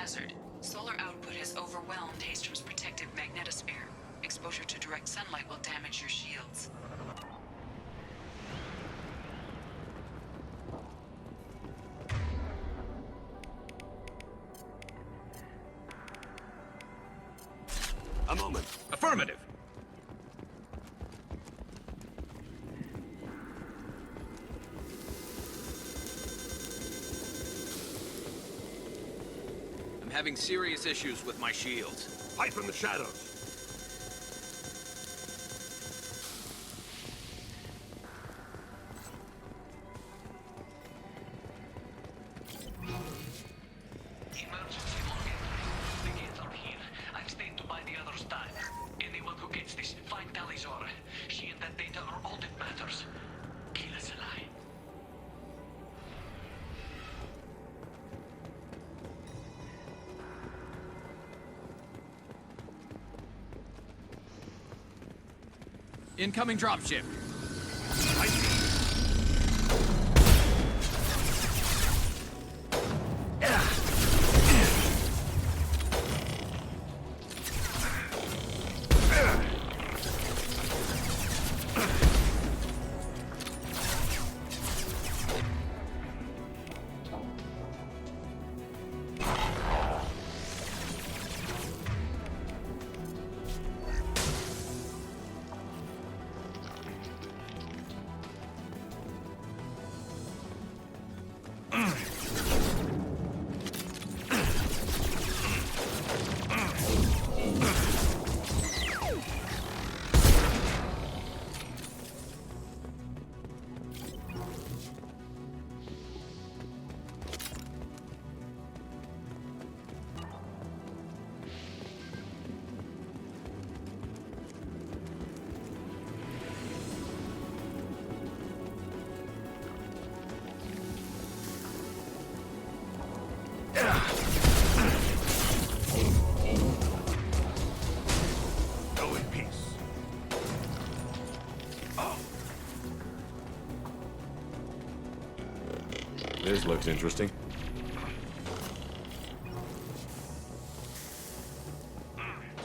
hazard. Solar output has overwhelmed Haystrom's protective magnetosphere. Exposure to direct sunlight will damage your shields. A moment. Affirmative. I'm having serious issues with my shields. Fight from the shadows. Emergency login. The gates are here. I've stayed to buy the other's time. Anyone who gets this, find Tali's aura. She and that data are all that matters. Kill us alive. Incoming dropship. I see. Go in peace. Oh. This looks interesting.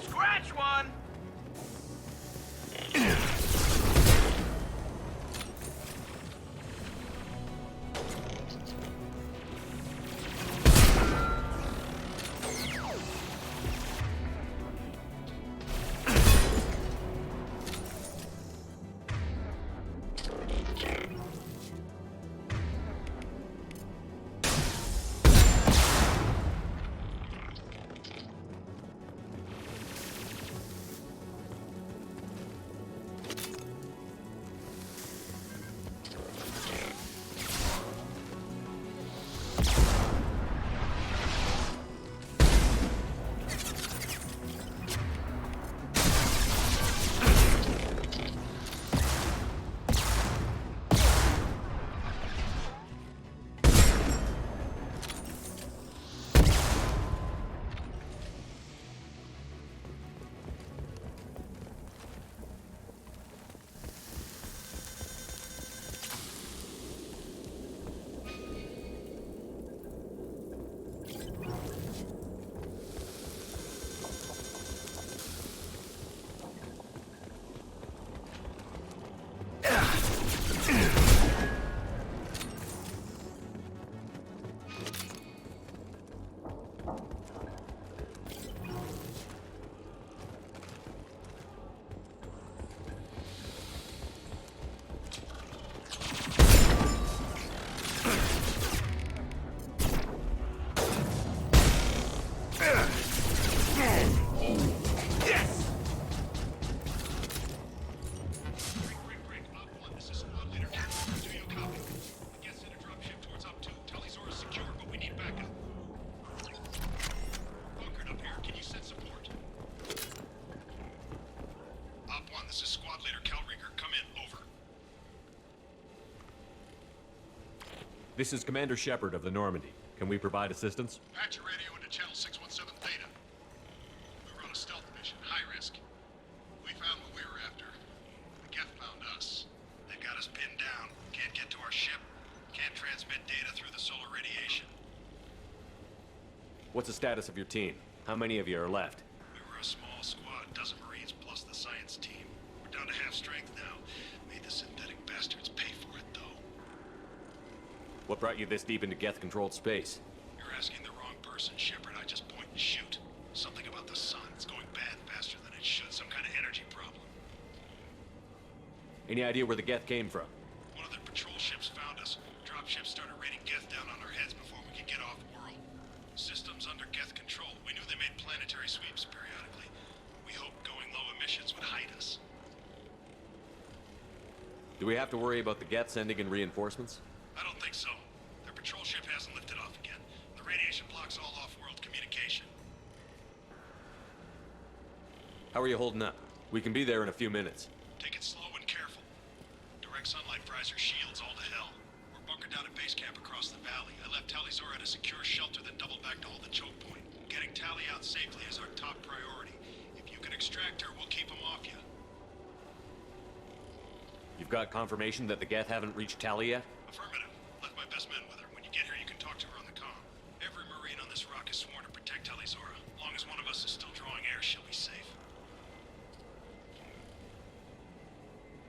Scratch one! This is Commander Shepard of the Normandy. Can we provide assistance? Patch your radio into channel 617 Theta. We were on a stealth mission, high risk. We found what we were after. The Geth found us. They got us pinned down. Can't get to our ship. Can't transmit data through the solar radiation. What's the status of your team? How many of you are left? We were a small squad, a dozen Marines plus the science team. We're down to half strength now. Made the synthetic bastards pay for it, though. What brought you this deep into Geth-controlled space? You're asking the wrong person, Shepard. I just point and shoot. Something about the sun. It's going bad faster than it should. Some kind of energy problem. Any idea where the Geth came from? One of their patrol ships found us. Dropships started raining Geth down on our heads before we could get off-world. Systems under Geth control. We knew they made planetary sweeps periodically. We hoped going low emissions would hide us. Do we have to worry about the Geth sending in reinforcements? I don't think so. Their patrol ship hasn't lifted off again. The radiation blocks all off-world communication. How are you holding up? We can be there in a few minutes. Take it slow and careful. Direct sunlight fries our shields all to hell. We're bunkered down at base camp across the valley. I left Tali at a secure shelter, then doubled back to hold the choke point. Getting Tali out safely is our top priority. If you can extract her, we'll keep them off you. You've got confirmation that the Geth haven't reached Tali yet? Affirmative. Left my best men with her. When you get here, you can talk to her on the comm. Every Marine on this rock is sworn to protect Tali. As long as one of us is still drawing air, she'll be safe.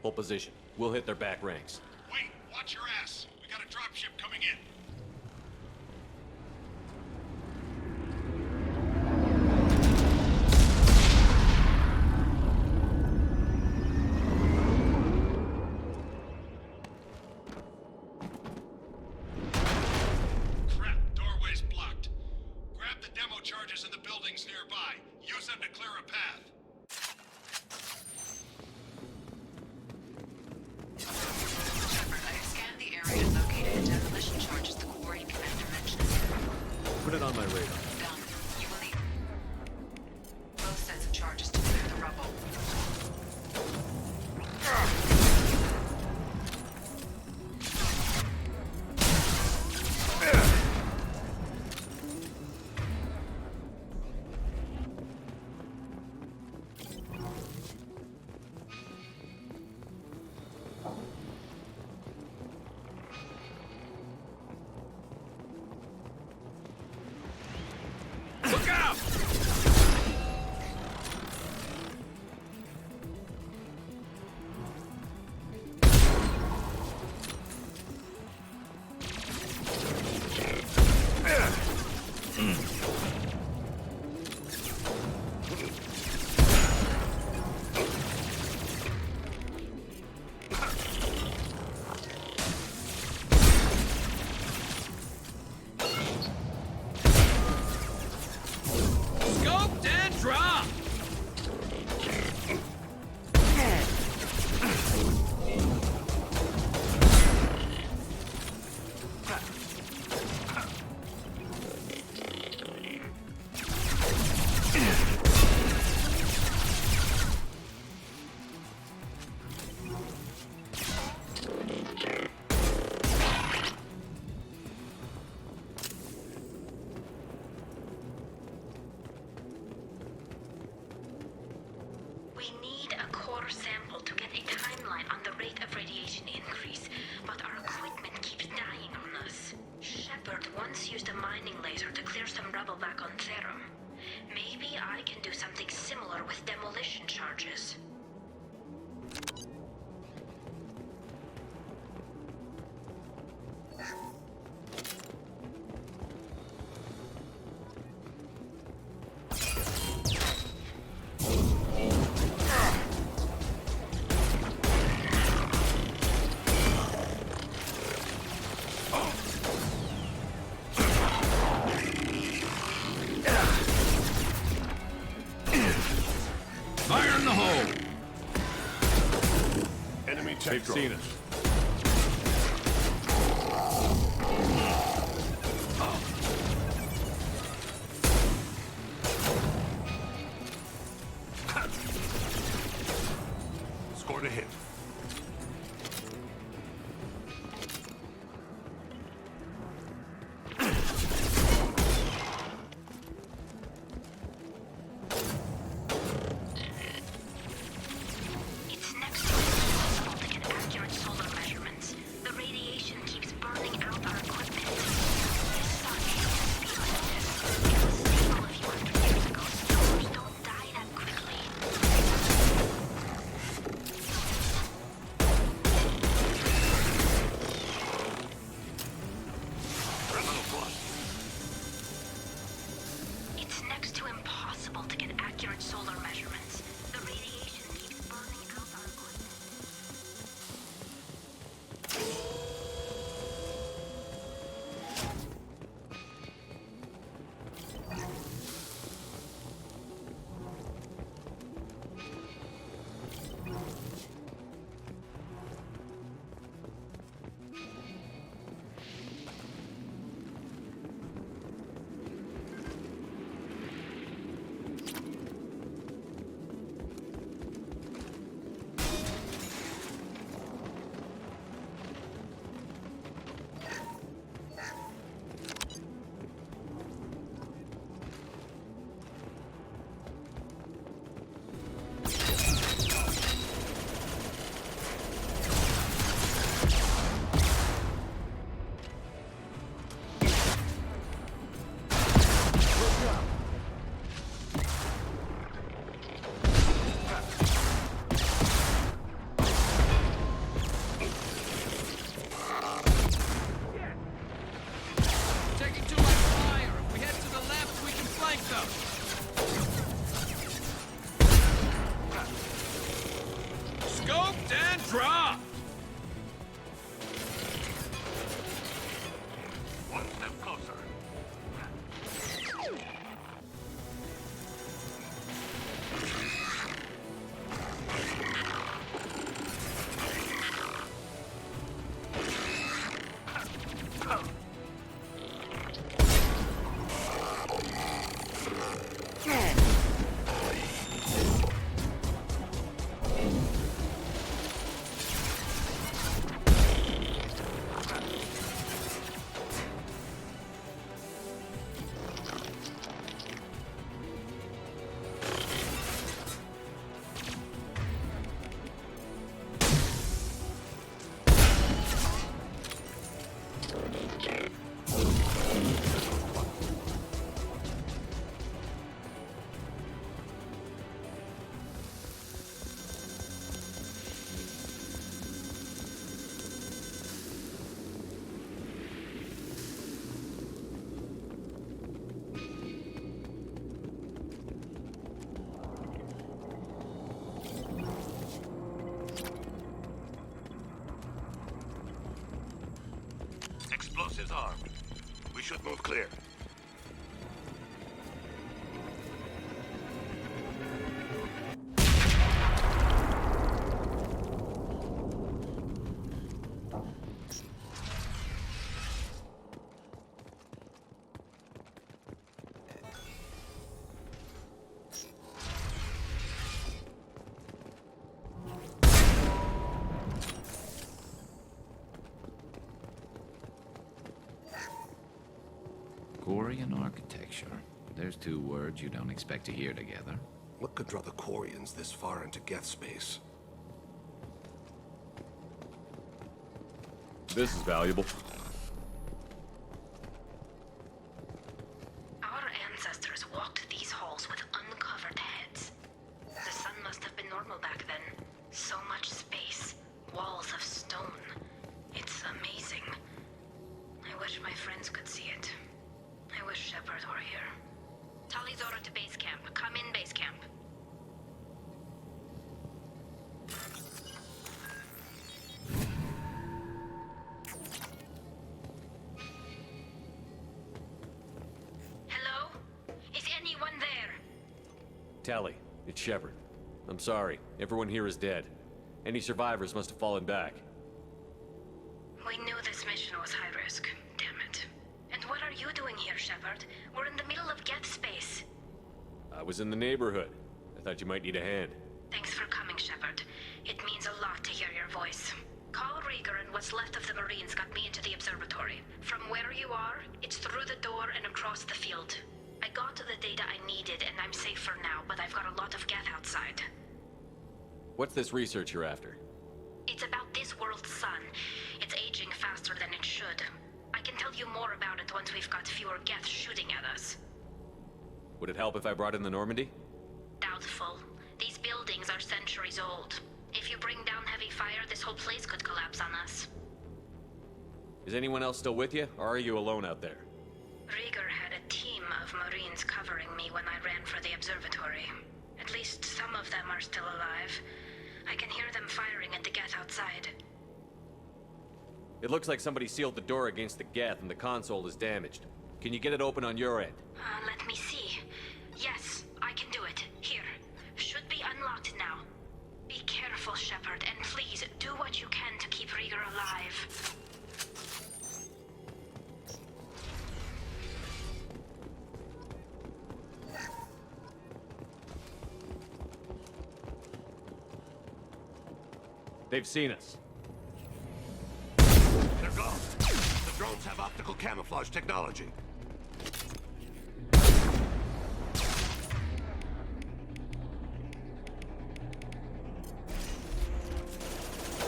Hold position. We'll hit their back ranks. Wait! Watch your ass! We got a dropship coming in. Crap, doorway's blocked. Grab the demo charges in the buildings nearby. Use them to clear a path. Shepard, I have scanned the area and located demolition charges the quarry commander mentioned. Put it on my radar. Done. You will need both sets of charges to clear the rubble. Look out! Scoped and dropped! We need a core sample to get a timeline on the rate of radiation increase, but our equipment keeps dying on us. Shepard once used a mining laser to clear some rubble back on Therum. Maybe I can do something similar with demolition charges. Fire in the hole! Enemy tech They've seen us. Scored a hit. It's next to impossible to get accurate solar measurements. The radiation keeps burning out our equipment. This sun is speed limit. about. Scoped and dropped! One step closer. Explosives armed. We should move clear. Quarian architecture. There's two words you don't expect to hear together. What could draw the Quarians this far into Geth space? This is valuable. Our ancestors walked these halls with uncovered heads. The sun must have been normal back then. So much space. Walls of stone. It's amazing. I wish my friends could see it. I wish Shepard were here. Tali's order to base camp. Come in, base camp. Hello? Is anyone there? Tali, it's Shepard. I'm sorry. Everyone here is dead. Any survivors must have fallen back. We knew this mission was high risk. Damn it. And what are you doing here, Shepard? We're in the middle of Geth space. I was in the neighborhood. I thought you might need a hand. Thanks for coming, Shepard. It means a lot to hear your voice. Carl Rieger and what's left of the Marines got me into the observatory. From where you are, it's through the door and across the field. I got to the data I needed and I'm safe for now, but I've got a lot of Geth outside. What's this research you're after? It's about this world's sun. It's aging faster than it should. I can tell you more about it once we've got fewer Geth shooting at us. Would it help if I brought in the Normandy? Doubtful. These buildings are centuries old. If you bring down heavy fire, this whole place could collapse on us. Is anyone else still with you, or are you alone out there? Rieger had a team of Marines covering me when I ran for the observatory. At least some of them are still alive. I can hear them firing at the Geth outside. It looks like somebody sealed the door against the Geth and the console is damaged. Can you get it open on your end? Let me see. Yes, I can do it. Here. Should be unlocked now. Be careful, Shepard, and please do what you can to keep Rieger alive. They've seen us. They're gone. The drones have optical camouflage technology.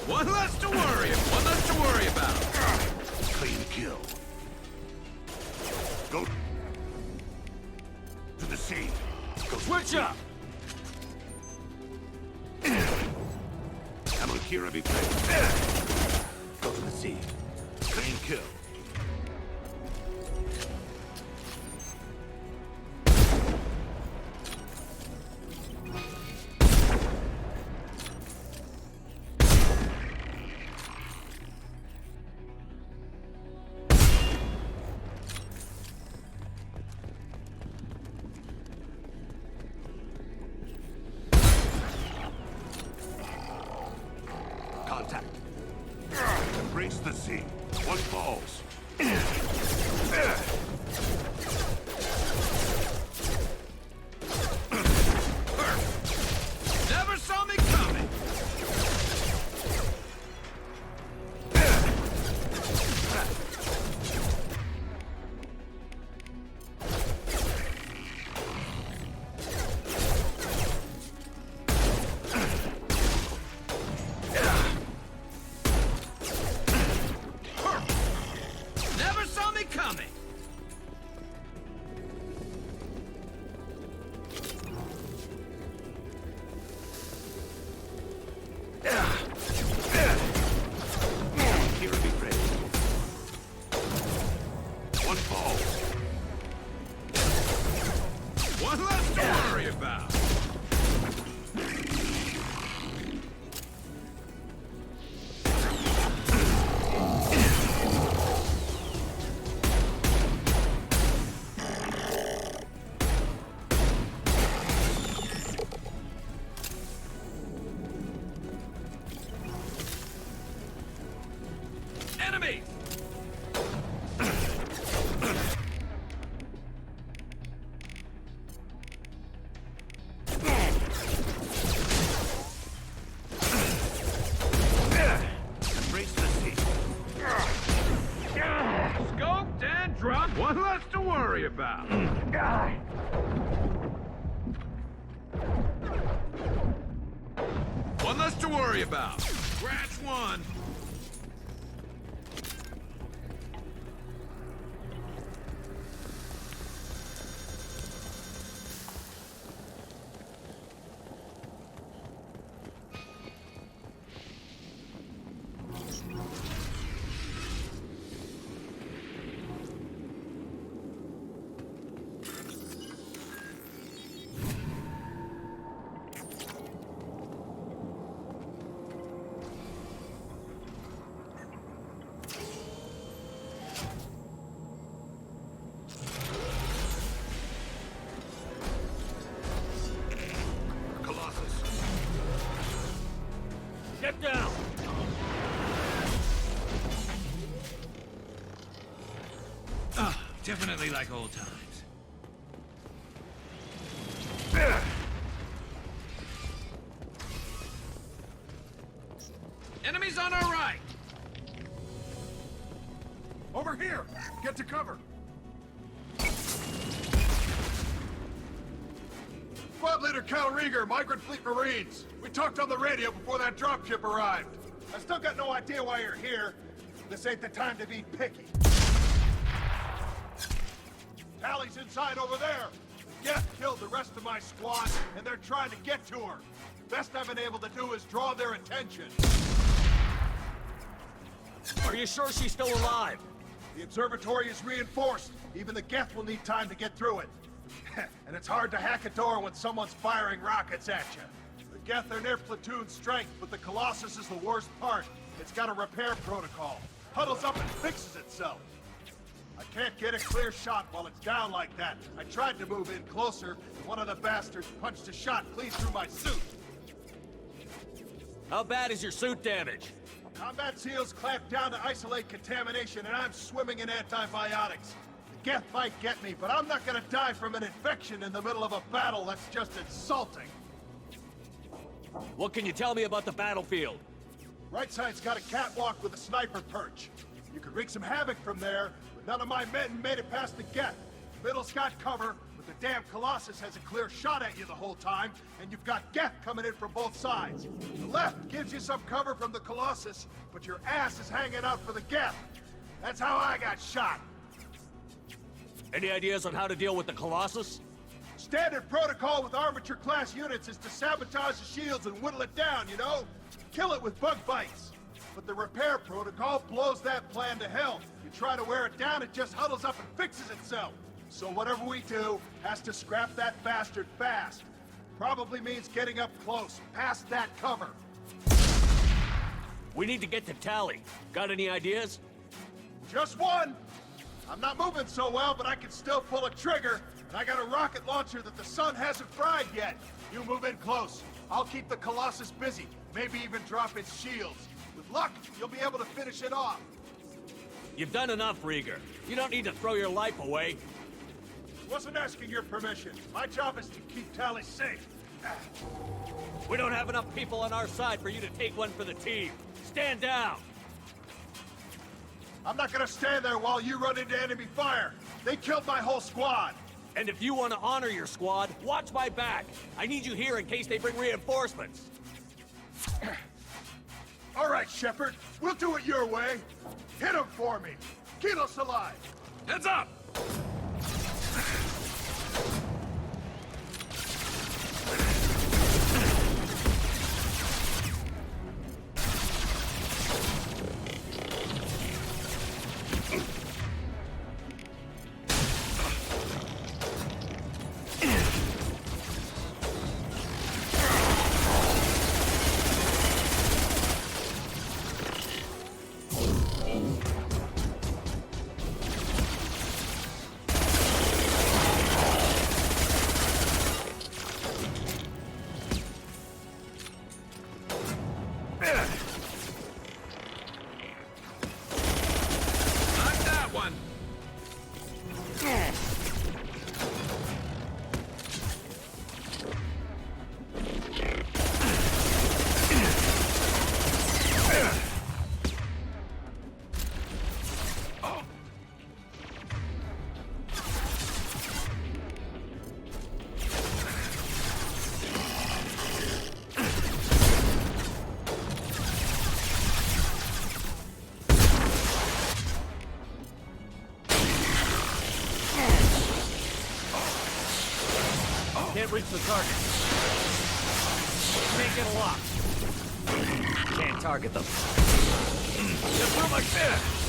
One less to worry about. Clean kill. Go to the sea. Go Switch up! Kira be played. Go to the sea. Clean kill. Embrace the sea. One falls. Never saw me coming! Never saw me coming! Here be ready. One falls. One less to worry about! Enemies! Embrace the sea. Scoped and dropped. One less to worry about. One less to worry about. Scratch one. Colossus. Get down! Ah, definitely like old times. Enemies on our right! Over here! Get to cover! Squad Leader Cal Rieger, Migrant Fleet Marines. We talked on the radio before that dropship arrived. I still got no idea why you're here. This ain't the time to be picky. Tali's inside over there. Geth killed the rest of my squad, and they're trying to get to her. Best I've been able to do is draw their attention. Are you sure she's still alive? The observatory is reinforced. Even the Geth will need time to get through it. And it's hard to hack a door when someone's firing rockets at you. The Geth are near platoon strength, but the Colossus is the worst part. It's got a repair protocol. Huddles up and fixes itself. I can't get a clear shot while it's down like that. I tried to move in closer, and one of the bastards punched a shot clean through my suit. How bad is your suit damaged? Combat SEALs clamped down to isolate contamination, and I'm swimming in antibiotics. The Geth might get me, but I'm not gonna die from an infection in the middle of a battle. That's just insulting. What can you tell me about the battlefield? Right side's got a catwalk with a sniper perch. You could wreak some havoc from there, but none of my men made it past the Geth. Middle's got cover, but the damn Colossus has a clear shot at you the whole time, and you've got Geth coming in from both sides. The left gives you some cover from the Colossus, but your ass is hanging out for the Geth. That's how I got shot. Any ideas on how to deal with the Colossus? Standard protocol with armature-class units is to sabotage the shields and whittle it down, you know? Kill it with bug bites. But the repair protocol blows that plan to hell. You try to wear it down, it just huddles up and fixes itself. So whatever we do has to scrap that bastard fast. Probably means getting up close, past that cover. We need to get to Tali. Got any ideas? Just one! I'm not moving so well, but I can still pull a trigger, and I got a rocket launcher that the sun hasn't fried yet. You move in close. I'll keep the Colossus busy, maybe even drop its shields. With luck, you'll be able to finish it off. You've done enough, Rieger. You don't need to throw your life away. Wasn't asking your permission. My job is to keep Tali safe. We don't have enough people on our side for you to take one for the team. Stand down! I'm not gonna stand there while you run into enemy fire. They killed my whole squad. And if you want to honor your squad, watch my back. I need you here in case they bring reinforcements. All right, Shepard. We'll do it your way. Hit him for me. Kilos alive. Heads up! Can't reach the target. Can't get a lock. Can't target them. Just move like this!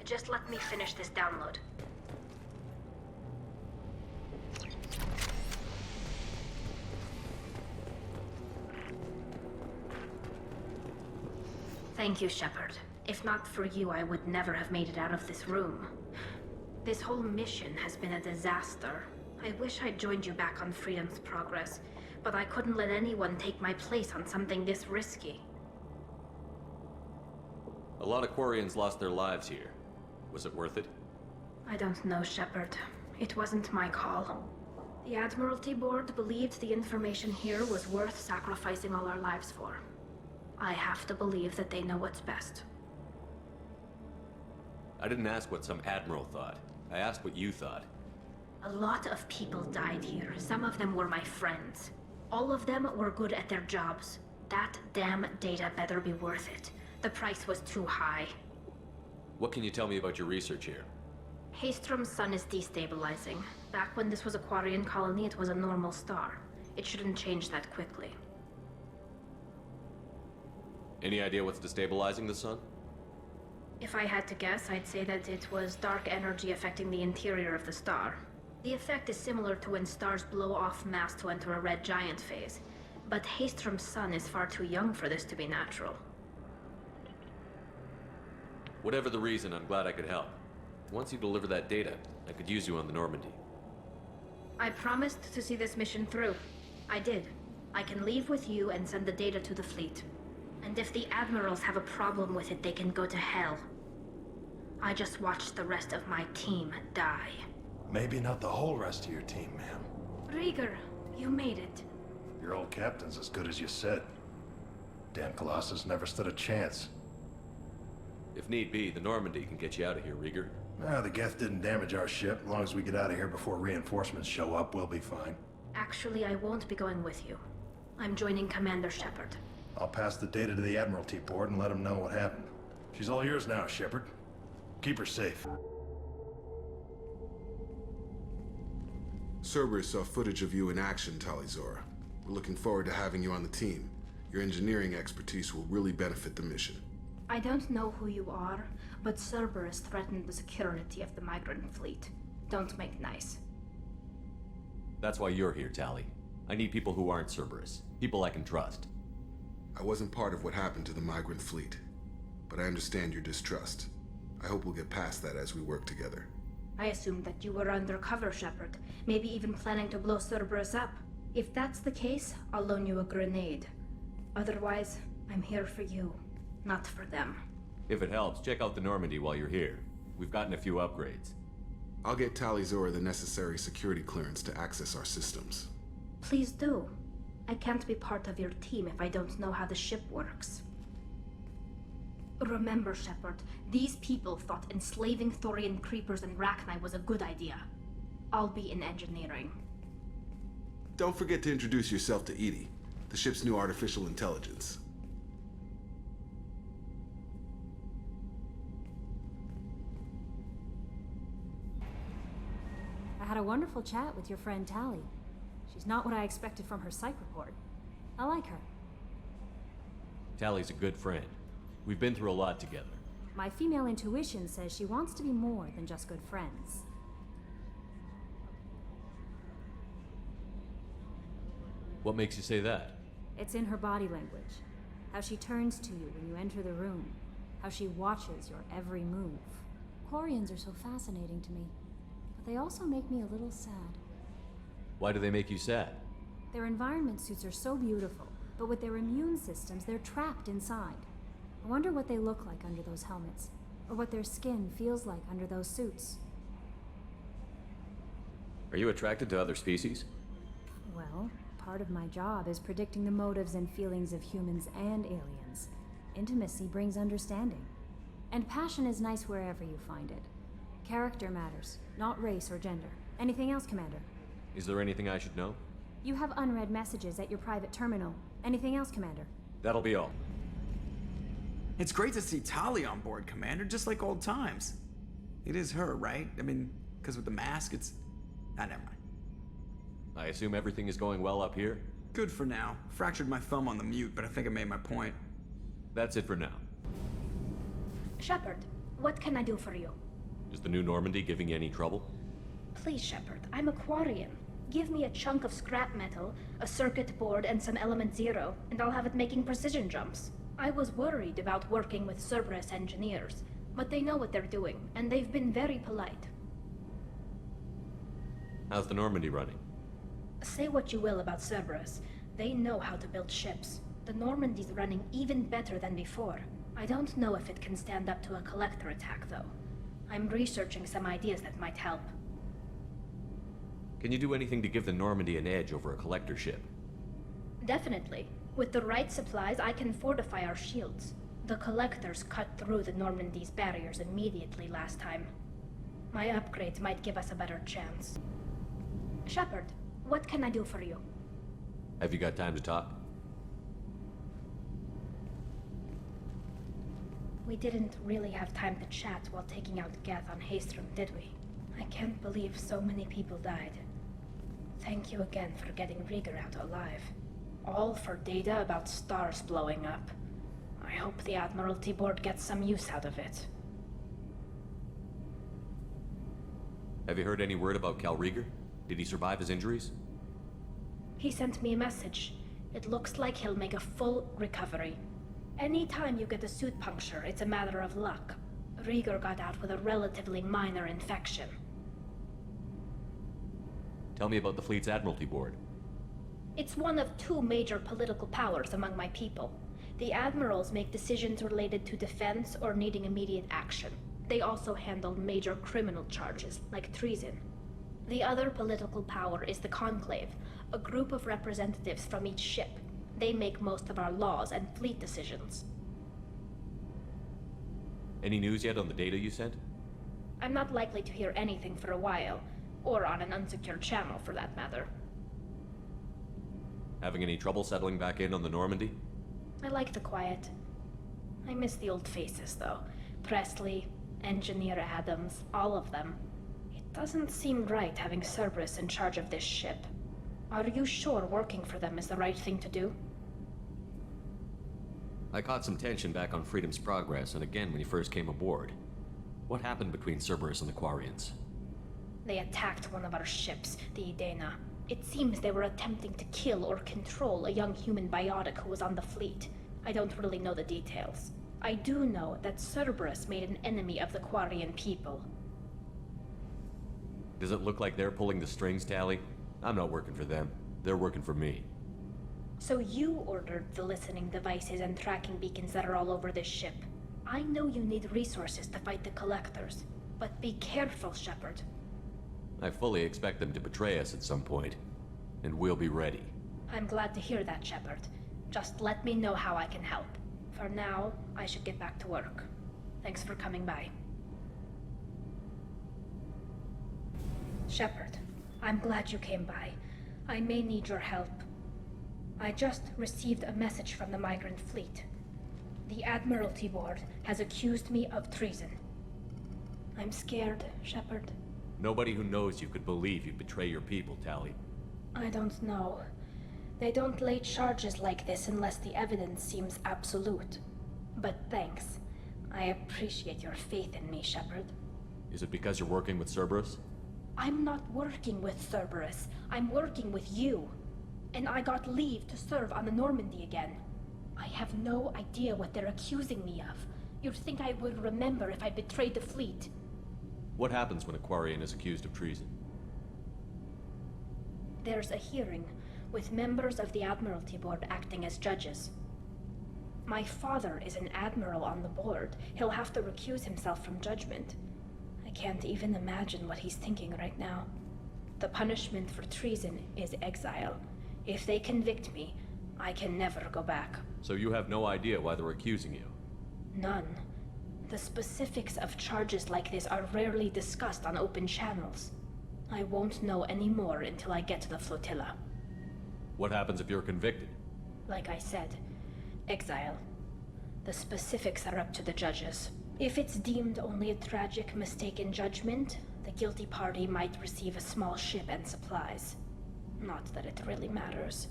Just let me finish this download. Thank you, Shepard. If not for you, I would never have made it out of this room. This whole mission has been a disaster. I wish I'd joined you back on Freedom's Progress, but I couldn't let anyone take my place on something this risky. A lot of Quarians lost their lives here. Was it worth it? I don't know, Shepard. It wasn't my call. The Admiralty Board believed the information here was worth sacrificing all our lives for. I have to believe that they know what's best. I didn't ask what some admiral thought. I asked what you thought. A lot of people died here. Some of them were my friends. All of them were good at their jobs. That damn data better be worth it. The price was too high. What can you tell me about your research here? Haystrom's sun is destabilizing. Back when this was a Quarian colony, it was a normal star. It shouldn't change that quickly. Any idea what's destabilizing the sun? If I had to guess, I'd say that it was dark energy affecting the interior of the star. The effect is similar to when stars blow off mass to enter a red giant phase. But Haystrom's sun is far too young for this to be natural. Whatever the reason, I'm glad I could help. Once you deliver that data, I could use you on the Normandy. I promised to see this mission through. I did. I can leave with you and send the data to the fleet. And if the admirals have a problem with it, they can go to hell. I just watched the rest of my team die. Maybe not the whole rest of your team, ma'am. Rieger, you made it. Your old captain's as good as you said. Damn Colossus never stood a chance. If need be, the Normandy can get you out of here, Rieger. The Geth didn't damage our ship. As long as we get out of here before reinforcements show up, we'll be fine. Actually, I won't be going with you. I'm joining Commander Shepard. I'll pass the data to the Admiralty Board and let them know what happened. She's all yours now, Shepard. Keep her safe. Cerberus saw footage of you in action, Tali. We're looking forward to having you on the team. Your engineering expertise will really benefit the mission. I don't know who you are, but Cerberus threatened the security of the migrant fleet. Don't make nice. That's why you're here, Tali. I need people who aren't Cerberus. People I can trust. I wasn't part of what happened to the migrant fleet, but I understand your distrust. I hope we'll get past that as we work together. I assumed that you were undercover, Shepard. Maybe even planning to blow Cerberus up. If that's the case, I'll loan you a grenade. Otherwise, I'm here for you, not for them. If it helps, check out the Normandy while you're here. We've gotten a few upgrades. I'll get Tali the necessary security clearance to access our systems. Please do. I can't be part of your team if I don't know how the ship works. Remember, Shepard, these people thought enslaving Thorian creepers and Rachni was a good idea. I'll be in engineering. Don't forget to introduce yourself to Edie, the ship's new artificial intelligence. I had a wonderful chat with your friend Tali. She's not what I expected from her psych report. I like her. Tali's a good friend. We've been through a lot together. My female intuition says she wants to be more than just good friends. What makes you say that? It's in her body language. How she turns to you when you enter the room. How she watches your every move. Quarians are so fascinating to me, but they also make me a little sad. Why do they make you sad? Their environment suits are so beautiful, but with their immune systems, they're trapped inside. I wonder what they look like under those helmets, or what their skin feels like under those suits. Are you attracted to other species? Well, part of my job is predicting the motives and feelings of humans and aliens. Intimacy brings understanding. And passion is nice wherever you find it. Character matters, not race or gender. Anything else, Commander? Is there anything I should know? You have unread messages at your private terminal. Anything else, Commander? That'll be all. It's great to see Tali on board, Commander, just like old times. It is her, right? I mean, because with the mask, it's... Ah, never mind. I assume everything is going well up here? Good for now. Fractured my thumb on the mute, but I think I made my point. That's it for now. Shepard, what can I do for you? Is the new Normandy giving you any trouble? Please, Shepard, I'm a Quarian. Give me a chunk of scrap metal, a circuit board, and some element zero, and I'll have it making precision jumps. I was worried about working with Cerberus engineers, but they know what they're doing, and they've been very polite. How's the Normandy running? Say what you will about Cerberus. They know how to build ships. The Normandy's running even better than before. I don't know if it can stand up to a collector attack, though. I'm researching some ideas that might help. Can you do anything to give the Normandy an edge over a collector ship? Definitely. With the right supplies, I can fortify our shields. The collectors cut through the Normandy's barriers immediately last time. My upgrades might give us a better chance. Shepard, what can I do for you? Have you got time to talk? We didn't really have time to chat while taking out Geth on Haestrom, did we? I can't believe so many people died. Thank you again for getting Rieger out alive. All for data about stars blowing up. I hope the Admiralty Board gets some use out of it. Have you heard any word about Cal Rieger? Did he survive his injuries? He sent me a message. It looks like he'll make a full recovery. Anytime you get a suit puncture, it's a matter of luck. Rieger got out with a relatively minor infection. Tell me about the fleet's Admiralty Board. It's one of two major political powers among my people. The admirals make decisions related to defense or needing immediate action. They also handle major criminal charges, like treason. The other political power is the Conclave, a group of representatives from each ship. They make most of our laws and fleet decisions. Any news yet on the data you sent? I'm not likely to hear anything for a while, or on an unsecured channel for that matter. Having any trouble settling back in on the Normandy? I like the quiet. I miss the old faces, though. Presley, Engineer Adams, all of them. It doesn't seem right having Cerberus in charge of this ship. Are you sure working for them is the right thing to do? I caught some tension back on Freedom's Progress, and again when you first came aboard. What happened between Cerberus and the Quarians? They attacked one of our ships, the Edena. It seems they were attempting to kill or control a young human biotic who was on the fleet. I don't really know the details. I do know that Cerberus made an enemy of the Quarian people. Does it look like they're pulling the strings, Tali? I'm not working for them. They're working for me. So you ordered the listening devices and tracking beacons that are all over this ship. I know you need resources to fight the Collectors, but be careful, Shepard. I fully expect them to betray us at some point, and we'll be ready. I'm glad to hear that, Shepard. Just let me know how I can help. For now, I should get back to work. Thanks for coming by. Shepard, I'm glad you came by. I may need your help. I just received a message from the migrant fleet. The Admiralty Board has accused me of treason. I'm scared, Shepard. Nobody who knows you could believe you'd betray your people, Tali. I don't know. They don't lay charges like this unless the evidence seems absolute. But thanks. I appreciate your faith in me, Shepard. Is it because you're working with Cerberus? I'm not working with Cerberus. I'm working with you. And I got leave to serve on the Normandy again. I have no idea what they're accusing me of. You'd think I would remember if I betrayed the fleet. What happens when a Quarian is accused of treason? There's a hearing, with members of the Admiralty Board acting as judges. My father is an admiral on the board. He'll have to recuse himself from judgment. I can't even imagine what he's thinking right now. The punishment for treason is exile. If they convict me, I can never go back. So you have no idea why they're accusing you? None. The specifics of charges like this are rarely discussed on open channels. I won't know any more until I get to the flotilla. What happens if you're convicted? Like I said, exile. The specifics are up to the judges. If it's deemed only a tragic mistake in judgment, the guilty party might receive a small ship and supplies. Not that it really matters.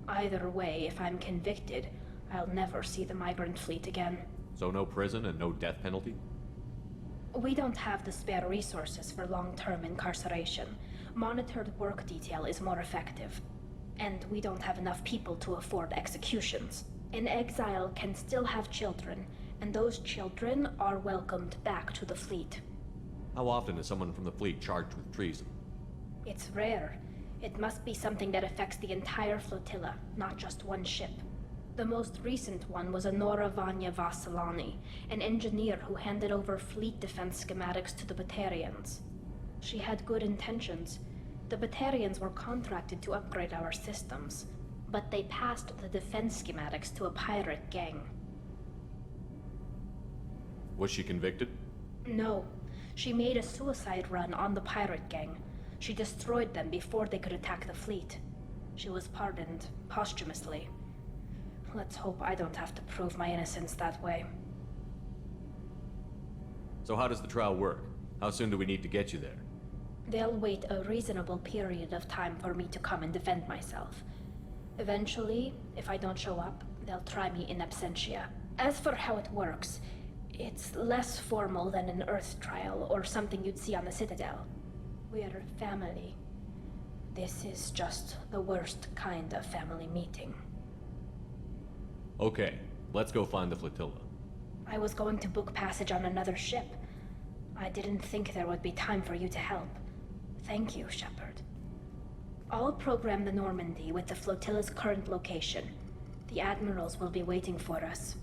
Either way, if I'm convicted, I'll never see the migrant fleet again. So no prison and no death penalty? We don't have the spare resources for long-term incarceration. Monitored work detail is more effective. And we don't have enough people to afford executions. An exile can still have children, and those children are welcomed back to the fleet. How often is someone from the fleet charged with treason? It's rare. It must be something that affects the entire flotilla, not just one ship. The most recent one was Honora Vanya Vassilani, an engineer who handed over fleet defense schematics to the Batarians. She had good intentions. The Batarians were contracted to upgrade our systems, but they passed the defense schematics to a pirate gang. Was she convicted? No. She made a suicide run on the pirate gang. She destroyed them before they could attack the fleet. She was pardoned posthumously. Let's hope I don't have to prove my innocence that way. So how does the trial work? How soon do we need to get you there? They'll wait a reasonable period of time for me to come and defend myself. Eventually, if I don't show up, they'll try me in absentia. As for how it works, it's less formal than an Earth trial or something you'd see on the Citadel. We're family. This is just the worst kind of family meeting. Okay, let's go find the flotilla. I was going to book passage on another ship. I didn't think there would be time for you to help. Thank you, Shepard. I'll program the Normandy with the flotilla's current location. The admirals will be waiting for us.